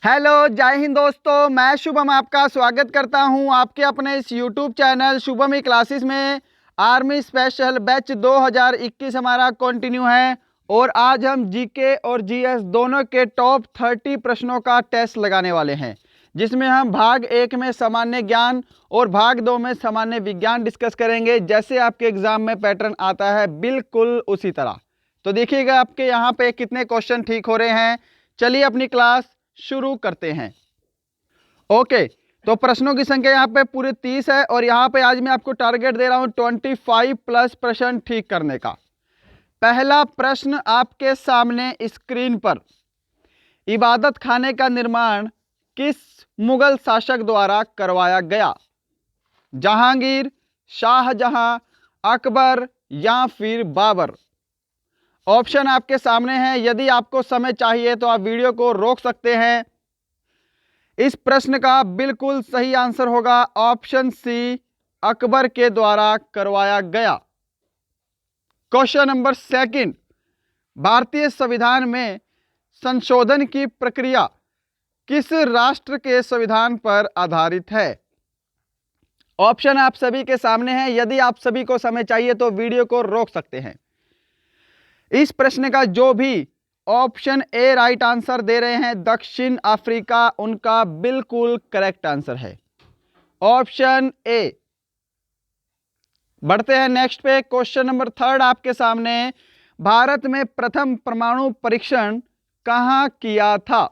Hello, जय हिंद दोस्तों। मैं शुभम आपका स्वागत करता हूं आपके अपने इस यूट्यूब चैनल शुभम ई क्लासेस में। आर्मी स्पेशल बैच 2021 हमारा कंटिन्यू है और आज हम जीके और जीएस दोनों के टॉप 30 प्रश्नों का टेस्ट लगाने वाले हैं, जिसमें हम भाग 1 में सामान्य ज्ञान और भाग 2 में सामान्य विज्ञान डिस्कस करेंगे। जैसे आपके एग्जाम में पैटर्न आता है बिल्कुल उसी तरह। तो देखिएगा आपके यहाँ पे कितने क्वेश्चन ठीक हो रहे हैं। चलिए अपनी क्लास शुरू करते हैं। ओके, तो प्रश्नों की संख्या यहाँ पे पूरे 30 है और यहाँ पे आज मैं आपको टारगेट दे रहा हूं 25 प्लस प्रश्न ठीक करने का। पहला प्रश्न आपके सामने स्क्रीन पर, इबादत खाने का निर्माण किस मुगल शासक द्वारा करवाया गया? जहांगीर, शाहजहां, अकबर या फिर बाबर? ऑप्शन आपके सामने हैं। यदि आपको समय चाहिए तो आप वीडियो को रोक सकते हैं। इस प्रश्न का बिल्कुल सही आंसर होगा ऑप्शन सी, अकबर के द्वारा करवाया गया। क्वेश्चन नंबर 2, भारतीय संविधान में संशोधन की प्रक्रिया किस राष्ट्र के संविधान पर आधारित है? ऑप्शन आप सभी के सामने हैं। यदि आप सभी को समय चाहिए तो वीडियो को रोक सकते हैं। इस प्रश्न का जो भी ऑप्शन ए राइट आंसर दे रहे हैं दक्षिण अफ्रीका, उनका बिल्कुल करेक्ट आंसर है ऑप्शन ए। बढ़ते हैं नेक्स्ट पे। क्वेश्चन नंबर 3 आपके सामने, भारत में प्रथम परमाणु परीक्षण कहां किया था?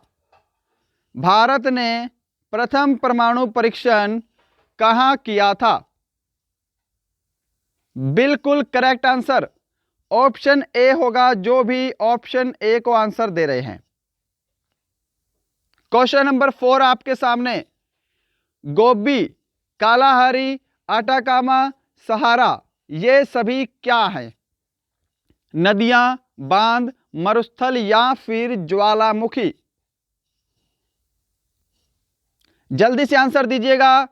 भारत ने प्रथम परमाणु परीक्षण कहां किया था? बिल्कुल करेक्ट आंसर ऑप्शन ए होगा, जो भी ऑप्शन ए को आंसर दे रहे हैं। क्वेश्चन नंबर 4 आपके सामने, गोबी, कालाहारी, अटाकामा, सहारा, ये सभी क्या हैं? नदियां, बांध, मरुस्थल या फिर ज्वालामुखी? जल्दी से आंसर दीजिएगा।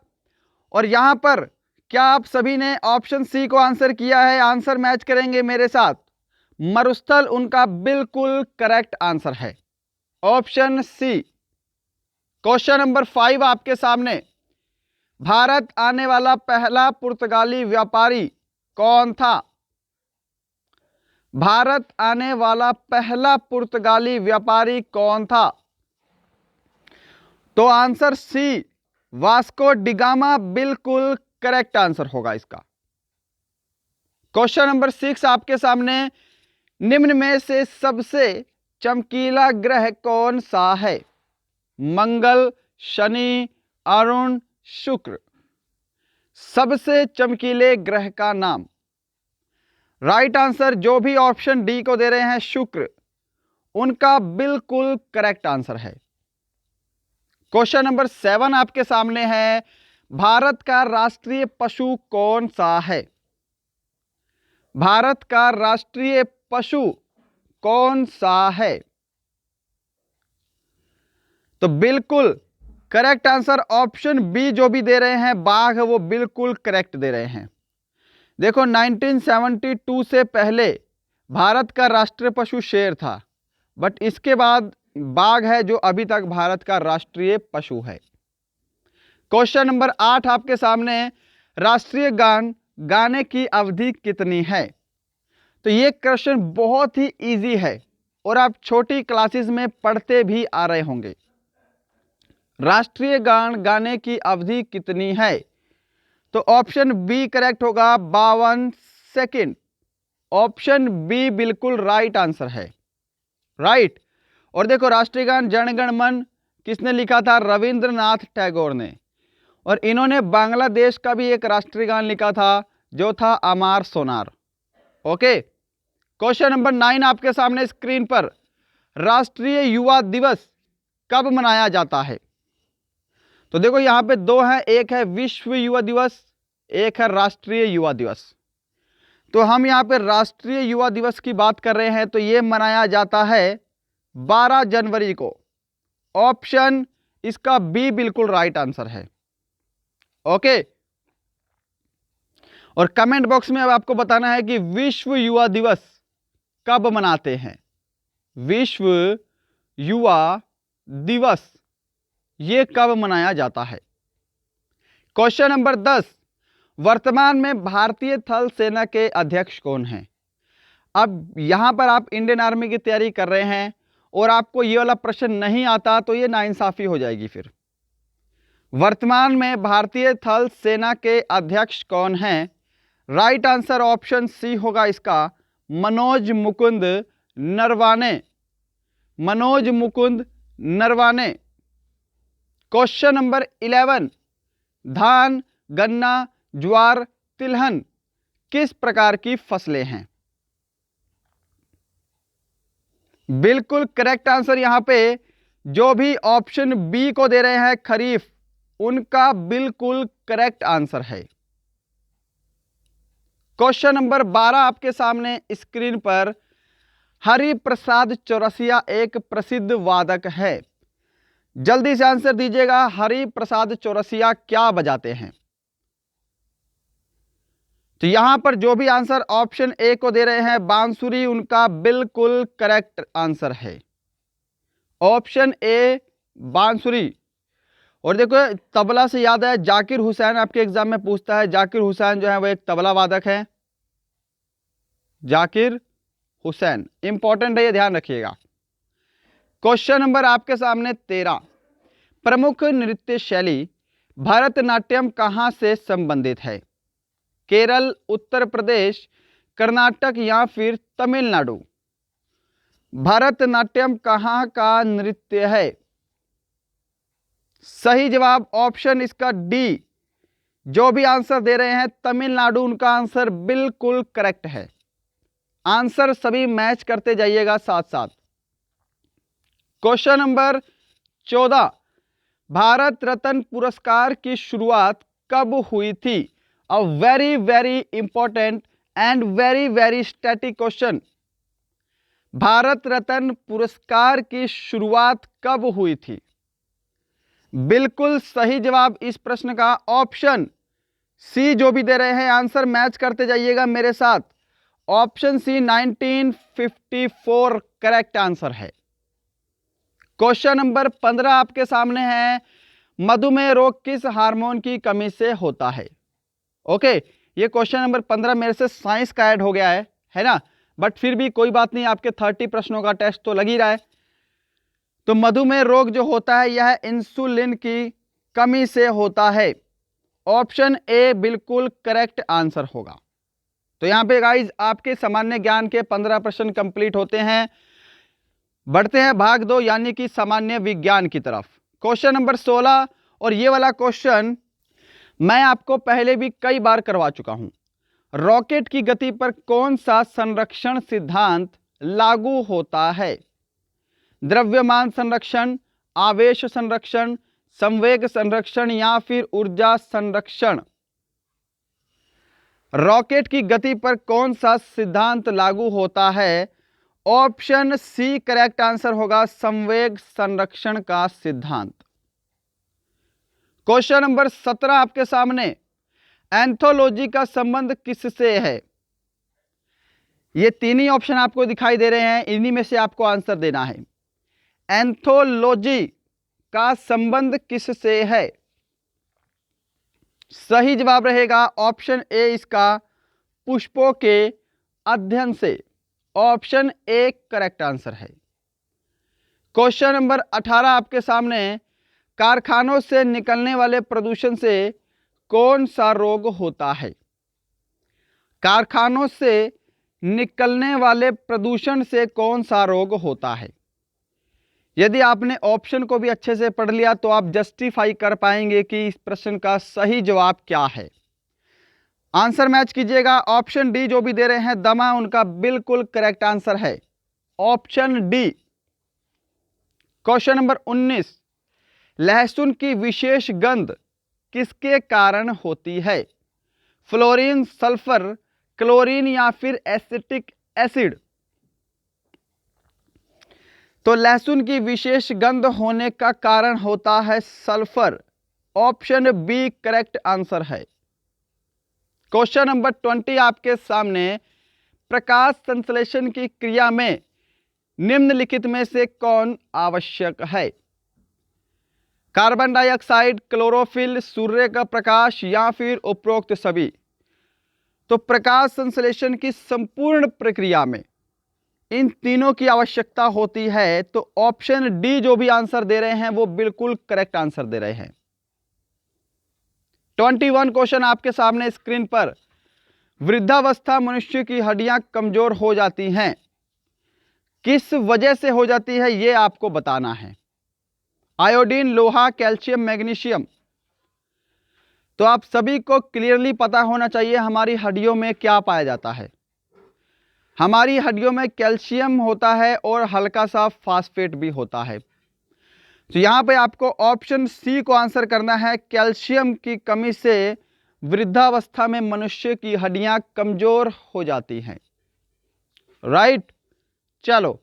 और यहां पर क्या आप सभी ने ऑप्शन सी को आंसर किया है? आंसर मैच करेंगे मेरे साथ। मरुस्थल उनका बिल्कुल करेक्ट आंसर है ऑप्शन सी। क्वेश्चन नंबर 5 आपके सामने, भारत आने वाला पहला पुर्तगाली व्यापारी कौन था? भारत आने वाला पहला पुर्तगाली व्यापारी कौन था? तो आंसर सी, वास्को डिगामा, बिल्कुल करेक्ट आंसर होगा इसका। क्वेश्चन नंबर 6 आपके सामने, निम्न में से सबसे चमकीला ग्रह कौन सा है? मंगल, शनि, अरुण, शुक्र? सबसे चमकीले ग्रह का नाम? राइट आंसर जो भी ऑप्शन डी को दे रहे हैं शुक्र, उनका बिल्कुल करेक्ट आंसर है। क्वेश्चन नंबर 7 आपके सामने है, भारत का राष्ट्रीय पशु कौन सा है? भारत का राष्ट्रीय पशु कौन सा है? तो बिल्कुल करेक्ट आंसर ऑप्शन बी जो भी दे रहे हैं बाघ, वो बिल्कुल करेक्ट दे रहे हैं। देखो 1972 से पहले भारत का राष्ट्रीय पशु शेर था, बट इसके बाद बाघ है जो अभी तक भारत का राष्ट्रीय पशु है। क्वेश्चन नंबर 8 आपके सामने, राष्ट्रीय गान गाने की अवधि कितनी है? तो ये क्वेश्चन बहुत ही इजी है और आप छोटी क्लासेस में पढ़ते भी आ रहे होंगे। राष्ट्रीय गान गाने की अवधि कितनी है? तो ऑप्शन बी करेक्ट होगा, 52 सेकेंड। ऑप्शन बी बिल्कुल राइट आंसर है। राइट। और देखो राष्ट्रीय गान जन गण मन किसने लिखा था? रविंद्रनाथ टैगोर ने। और इन्होंने बांग्लादेश का भी एक राष्ट्रीय गान लिखा था जो था अमार सोनार। ओके। क्वेश्चन नंबर 9 आपके सामने स्क्रीन पर, राष्ट्रीय युवा दिवस कब मनाया जाता है? तो देखो यहां पे दो हैं, एक है विश्व युवा दिवस, एक है राष्ट्रीय युवा दिवस। तो हम यहां पे राष्ट्रीय युवा दिवस की बात कर रहे हैं, तो ये मनाया जाता है 12 जनवरी को। ऑप्शन इसका बी बिल्कुल राइट आंसर है। ओके। और कमेंट बॉक्स में अब आपको बताना है कि विश्व युवा दिवस कब मनाते हैं। विश्व युवा दिवस ये कब मनाया जाता है? क्वेश्चन नंबर 10, वर्तमान में भारतीय थल सेना के अध्यक्ष कौन हैं? अब यहां पर आप इंडियन आर्मी की तैयारी कर रहे हैं और आपको ये वाला प्रश्न नहीं आता तो ये नाइंसाफी हो जाएगी। फिर वर्तमान में भारतीय थल सेना के अध्यक्ष कौन हैं? राइट आंसर ऑप्शन सी होगा इसका, मनोज मुकुंद नरवाने। मनोज मुकुंद नरवाने। क्वेश्चन नंबर 11, धान, गन्ना, ज्वार, तिलहन किस प्रकार की फसलें हैं? बिल्कुल करेक्ट आंसर यहां पे जो भी ऑप्शन बी को दे रहे हैं खरीफ, उनका बिल्कुल करेक्ट आंसर है। क्वेश्चन नंबर 12 आपके सामने स्क्रीन पर, हरि प्रसाद चौरसिया एक प्रसिद्ध वादक है। जल्दी से आंसर दीजिएगा, हरि प्रसाद चौरसिया क्या बजाते हैं? तो यहां पर जो भी आंसर ऑप्शन ए को दे रहे हैं बांसुरी, उनका बिल्कुल करेक्ट आंसर है ऑप्शन ए बांसुरी। और देखो तबला से याद है, जाकिर हुसैन आपके एग्जाम में पूछता है, जाकिर हुसैन जो है वो एक तबला वादक है। जाकिर हुसैन इंपॉर्टेंट है, ये ध्यान रखिएगा। क्वेश्चन नंबर आपके सामने 13, प्रमुख नृत्य शैली भरतनाट्यम कहां से संबंधित है? केरल, उत्तर प्रदेश, कर्नाटक या फिर तमिलनाडु? भरतनाट्यम कहां का नृत्य है? सही जवाब ऑप्शन इसका डी। जो भी आंसर दे रहे हैं तमिलनाडु, उनका आंसर बिल्कुल करेक्ट है। आंसर सभी मैच करते जाइएगा साथ साथ। क्वेश्चन नंबर 14, भारत रत्न पुरस्कार की शुरुआत कब हुई थी? A very very important and very very static question. Bharat Ratna पुरस्कार की शुरुआत कब हुई थी? बिल्कुल सही जवाब इस प्रश्न का ऑप्शन सी। जो भी दे रहे हैं आंसर मैच करते जाइएगा मेरे साथ। ऑप्शन सी 1954 करेक्ट आंसर है। क्वेश्चन नंबर 15 आपके सामने है, मधुमेह रोग किस हार्मोन की कमी से होता है? ओके, ये क्वेश्चन नंबर 15 मेरे से साइंस का ऐड हो गया है ना, बट फिर भी कोई बात नहीं, आपके 30 प्रश्नों का टेस्ट तो लग ही रहा है। तो मधुमेह रोग जो होता है यह इंसुलिन की कमी से होता है। ऑप्शन ए बिल्कुल करेक्ट आंसर होगा। तो यहां पे गाइज आपके सामान्य ज्ञान के 15 प्रश्न कंप्लीट होते हैं। बढ़ते हैं भाग 2 यानी कि सामान्य विज्ञान की तरफ। क्वेश्चन नंबर 16, और ये वाला क्वेश्चन मैं आपको पहले भी कई बार करवा चुका हूं। रॉकेट की गति पर कौन सा संरक्षण सिद्धांत लागू होता है? द्रव्यमान संरक्षण, आवेश संरक्षण, संवेग संरक्षण या फिर ऊर्जा संरक्षण? रॉकेट की गति पर कौन सा सिद्धांत लागू होता है? ऑप्शन सी करेक्ट आंसर होगा, संवेग संरक्षण का सिद्धांत। क्वेश्चन नंबर 17 आपके सामने, एंथोलॉजी का संबंध किससे है? ये तीन ही ऑप्शन आपको दिखाई दे रहे हैं, इन्हीं में से आपको आंसर देना है। एंथोलॉजी का संबंध किससे है? सही जवाब रहेगा ऑप्शन ए इसका, पुष्पों के अध्ययन से। ऑप्शन ए करेक्ट आंसर है। क्वेश्चन नंबर 18 आपके सामने, कारखानों से निकलने वाले प्रदूषण से कौन सा रोग होता है? कारखानों से निकलने वाले प्रदूषण से कौन सा रोग होता है? यदि आपने ऑप्शन को भी अच्छे से पढ़ लिया तो आप जस्टिफाई कर पाएंगे कि इस प्रश्न का सही जवाब क्या है। आंसर मैच कीजिएगा। ऑप्शन डी जो भी दे रहे हैं दमा, उनका बिल्कुल करेक्ट आंसर है ऑप्शन डी। क्वेश्चन नंबर 19, लहसुन की विशेष गंध किसके कारण होती है? फ्लोरीन, सल्फर, क्लोरीन या फिर एसिटिक एसिड? तो लहसुन की विशेष गंध होने का कारण होता है sulphur. Option B correct answer है। क्वेश्चन नंबर 20 आपके सामने, प्रकाश संश्लेषण की क्रिया में निम्नलिखित में से कौन आवश्यक है? कार्बन डाइऑक्साइड, क्लोरोफिल, सूर्य का प्रकाश या फिर उपरोक्त सभी। तो प्रकाश संश्लेषण की संपूर्ण प्रक्रिया में इन तीनों की आवश्यकता होती है। तो ऑप्शन डी जो भी आंसर दे रहे हैं वो बिल्कुल करेक्ट आंसर दे रहे हैं। 21 क्वेश्चन आपके सामने स्क्रीन पर। वृद्धावस्था मनुष्य की हड्डियां कमजोर हो जाती हैं, किस वजह से हो जाती है यह आपको बताना है। आयोडीन, लोहा, कैल्शियम, मैग्नीशियम। तो आप सभी को क्लियरली पता होना चाहिए हमारी हड्डियों में क्या पाया जाता है। हमारी हड्डियों में कैल्शियम होता है और हल्का सा फास्फेट भी होता है। तो यहां पे आपको ऑप्शन सी को आंसर करना है। कैल्शियम की कमी से वृद्धावस्था में मनुष्य की हड्डियां कमजोर हो जाती हैं। राइट, चलो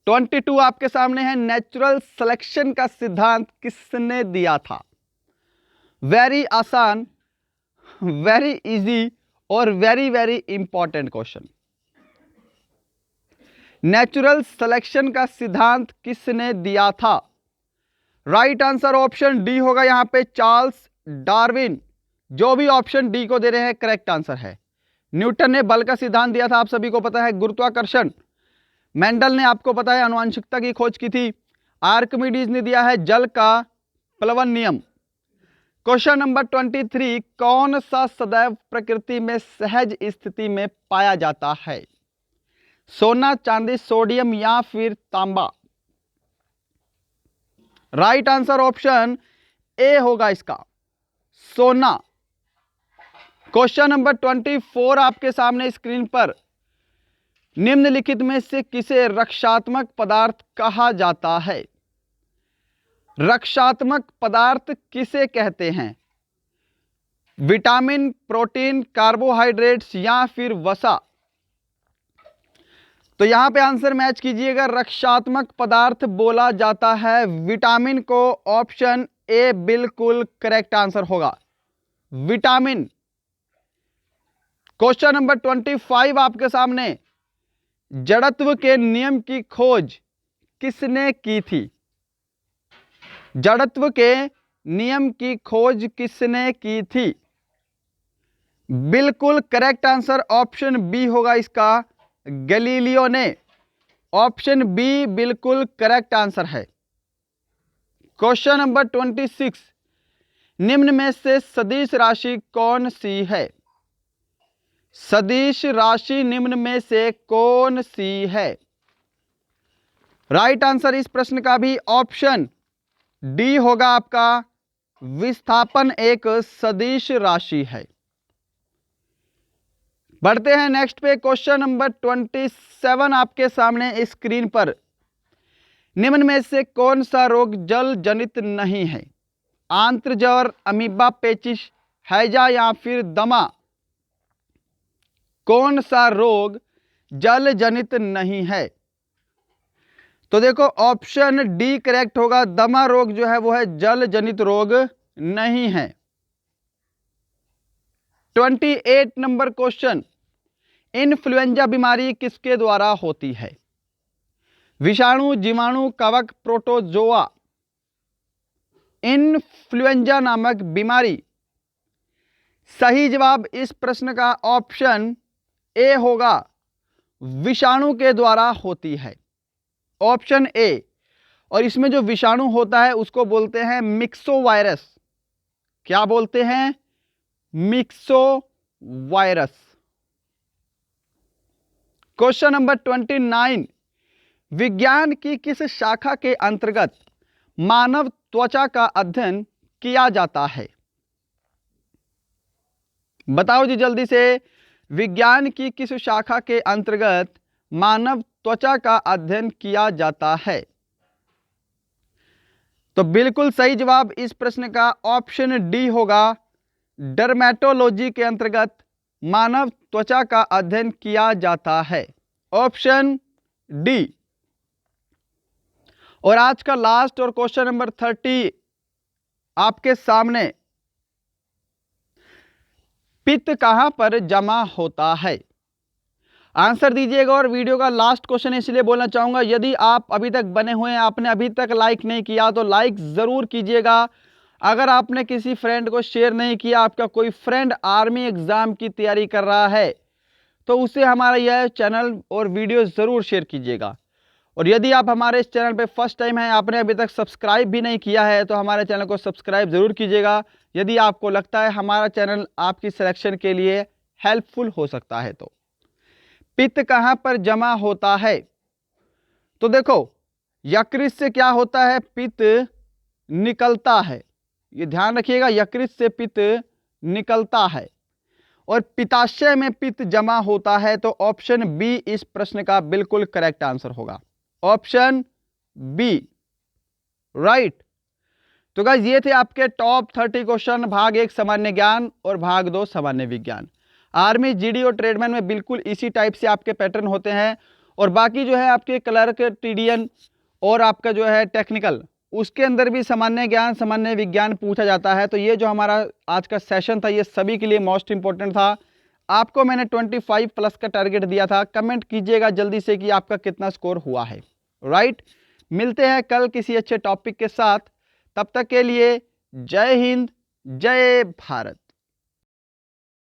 22 आपके सामने है। नेचुरल सिलेक्शन का सिद्धांत किसने दिया था? वेरी आसान, वेरी इजी और very very important question. Natural selection का सिद्धांत किसने दिया था? राइट आंसर ऑप्शन डी होगा यहां पे, चार्ल्स डार्विन। जो भी ऑप्शन डी को दे रहे हैं करेक्ट आंसर है। न्यूटन ने बल का सिद्धांत दिया था, आप सभी को पता है, गुरुत्वाकर्षण। मेंडल ने आपको पता है आनुवंशिकता की खोज की थी। आर्किमिडीज ने दिया है जल का प्लवन नियम। क्वेश्चन नंबर 23, कौन सा सदैव प्रकृति में सहज स्थिति में पाया जाता है? सोना, चांदी, सोडियम या फिर तांबा? राइट आंसर ऑप्शन ए होगा इसका, सोना। क्वेश्चन नंबर 24 आपके सामने स्क्रीन पर। निम्नलिखित में से किसे रक्षात्मक पदार्थ कहा जाता है? रक्षात्मक पदार्थ किसे कहते हैं? विटामिन, प्रोटीन, कार्बोहाइड्रेट्स या फिर वसा? तो यहां पे आंसर मैच कीजिएगा। रक्षात्मक पदार्थ बोला जाता है विटामिन को। ऑप्शन ए बिल्कुल करेक्ट आंसर होगा, विटामिन। क्वेश्चन नंबर 25 आपके सामने। जड़त्व के नियम की खोज किसने की थी? जड़त्व के नियम की खोज किसने की थी? बिल्कुल करेक्ट आंसर ऑप्शन बी होगा इसका, गैलीलियो ने। ऑप्शन बी बिल्कुल करेक्ट आंसर है। क्वेश्चन नंबर 26, निम्न में से सदिश राशि कौन सी है? सदिश राशि निम्न में से कौन सी है? राइट आंसर इस प्रश्न का भी ऑप्शन डी होगा आपका, विस्थापन एक सदिश राशि है। बढ़ते हैं नेक्स्ट पे। क्वेश्चन नंबर 27 आपके सामने स्क्रीन पर। निम्न में से कौन सा रोग जल जनित नहीं है? आंत्रज्वर, अमीबा, पेचिश, हैजा या फिर दमा? कौन सा रोग जल जनित नहीं है? तो देखो ऑप्शन डी करेक्ट होगा। दमा रोग जो है वो है जल जनित रोग नहीं है। 28 नंबर क्वेश्चन। इन्फ्लुएंजा बीमारी किसके द्वारा होती है? विषाणु, जीवाणु, कवक, प्रोटोजोआ? इन्फ्लुएंजा नामक बीमारी। सही जवाब इस प्रश्न का ऑप्शन ए होगा, विषाणु के द्वारा होती है। Option A. और इसमें जो विषाणु होता है उसको बोलते हैं मिक्सोवायरस। क्या बोलते हैं? मिक्सोवायरस। क्वेश्चन नंबर 29, विज्ञान की किस शाखा के अंतर्गत मानव त्वचा का अध्ययन किया जाता है? बताओ जी जल्दी से, विज्ञान की किस शाखा के अंतर्गत मानव त्वचा का अध्ययन किया जाता है? तो बिल्कुल सही जवाब इस प्रश्न का ऑप्शन डी होगा, डर्मेटोलॉजी के अंतर्गत मानव त्वचा का अध्ययन किया जाता है। Option D. और आज का लास्ट और क्वेश्चन नंबर 30 आपके सामने। पित्त कहां पर जमा होता है? आंसर दीजिएगा। और वीडियो का लास्ट क्वेश्चन इसलिए बोलना चाहूँगा, यदि आप अभी तक बने हुए हैं, आपने अभी तक लाइक नहीं किया तो लाइक ज़रूर कीजिएगा। अगर आपने किसी फ्रेंड को शेयर नहीं किया, आपका कोई फ्रेंड आर्मी एग्ज़ाम की तैयारी कर रहा है, तो उसे हमारा यह चैनल और वीडियो ज़रूर शेयर कीजिएगा। और यदि आप हमारे इस चैनल पे फर्स्ट टाइम हैं, आपने अभी तक सब्सक्राइब भी नहीं किया है, तो हमारे चैनल को सब्सक्राइब ज़रूर कीजिएगा। यदि आपको लगता है हमारा चैनल आपकी सिलेक्शन के लिए हेल्पफुल हो सकता है तो। पित्त कहाँ पर जमा होता है? तो देखो, यकृत से क्या होता है? पित्त निकलता है। ये ध्यान रखिएगा, यकृत से पित्त निकलता है। और पित्ताशय में पित्त जमा होता है। तो ऑप्शन बी इस प्रश्न का बिल्कुल करेक्ट आंसर होगा। Option B, right. तो गाइस, ये थे आपके टॉप 30 क्वेश्चन, भाग 1 सामान्य ज्ञान और भाग 2 सामान्य विज्ञान। आर्मी, जीडी और ट्रेडमैन में बिल्कुल इसी टाइप से आपके पैटर्न होते हैं। और बाकी जो है आपके क्लर्क, टीडीएन और आपका जो है टेक्निकल, उसके अंदर भी सामान्य ज्ञान, सामान्य विज्ञान पूछा जाता है। तो ये जो हमारा आज का सेशन था, ये सभी के लिए मोस्ट इंपॉर्टेंट था। आपको मैंने 25 प्लस का टारगेट दिया था। कमेंट कीजिएगा जल्दी से कि आपका कितना स्कोर हुआ है, राइट। मिलते हैं कल किसी अच्छे टॉपिक के साथ। तब तक के लिए जय हिंद, जय भारत।